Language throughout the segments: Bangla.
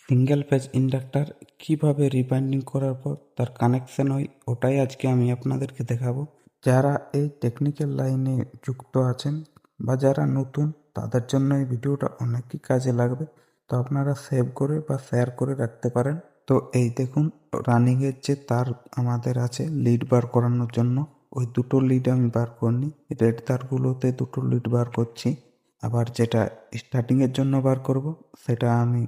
সিঙ্গেল ফেজ ইন্ডাক্টর কিভাবে রিবাইন্ডিং করার পর তার কানেকশন হয় ওটাই আজকে আমি আপনাদেরকে দেখাবো। যারা এই টেকনিক্যাল লাইনে যুক্ত আছেন বা যারা নতুন তাদের জন্য এই ভিডিওটা অনেকই কাজে লাগবে। তো আপনারা সেভ করে বা শেয়ার করে রাখতে পারেন। তো এই দেখুন, রানিংয়ের যে তার আমাদের আছে লিড বার করানোর জন্য, ওই দুটো লিড আমি বার করিনি, রেড তারগুলোতে দুটো লিড বার করছি। আবার যেটা স্টার্টিংয়ের জন্য বার করব সেটা আমি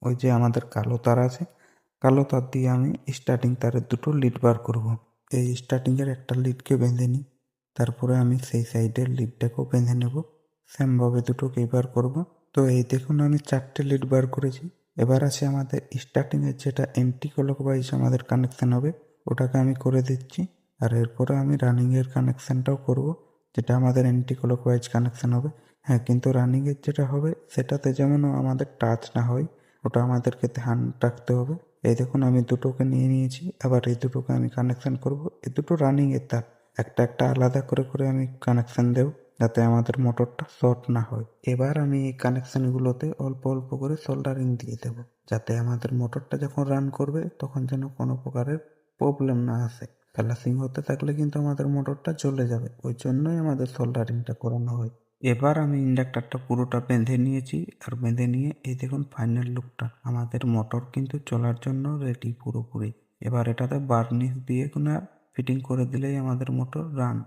ওই যে আমাদের কালো তার আছে, কালো তার দিয়ে আমি স্টার্টিং তারের দুটো লিড বার করব। এই স্টার্টিংয়ের একটা লিডকে বেঁধে নিই, তারপরে আমি সেই সাইডের লিডটাকেও বেঁধে নেব, সেমভাবে দুটোকেই বার করব। তো এই দেখুন আমি 4টে লিড বার করেছি। এবার আছে আমাদের স্টার্টিংয়ের যেটা এন্টি ক্লকওয়াইজ আমাদের কানেকশান হবে, ওটাকে আমি করে দিচ্ছি। আর এরপরে আমি রানিংয়ের কানেকশানটাও করব, যেটা আমাদের এন্টি ক্লকওয়াইজ কানেকশান হবে। হ্যাঁ, কিন্তু রানিংয়ের যেটা হবে সেটাতে যেমন আমাদের টাচ না হয়, ওটা আমাদেরকে ধ্যান রাখতে হবে। এই দেখুন আমি দুটোকে নিয়ে নিয়েছি, আবার এই দুটোকে আমি কানেকশান করব। এই দুটো রানিংয়ের তার, একটা একটা আলাদা করে করে আমি কানেকশান দেব, যাতে আমাদের মোটরটা শর্ট না হয়। এবার আমি এই কানেকশানগুলোতে অল্প অল্প করে সোল্ডারিং দিয়ে দেবো, যাতে আমাদের মোটরটা যখন রান করবে তখন যেন কোনো প্রকারের প্রবলেম না আসে। ফ্ল্যাশিং হতে থাকলে কিন্তু আমাদের মোটরটা জ্বলে যাবে, ওই জন্যই আমাদের সোল্ডারিংটা করানো হয়। এবার আমি ইন্ডাক্টরটা পুরোটা বেঁধে নিয়েছি, আর বেঁধে নিয়ে এই দেখুন ফাইনাল লুকটা, আমাদের মোটর কিন্তু চলার জন্য রেডি পুরোপুরি। এবার এটাতে বার্নিশ দিয়ে ফিটিং করে দিলেই আমাদের মোটর রান।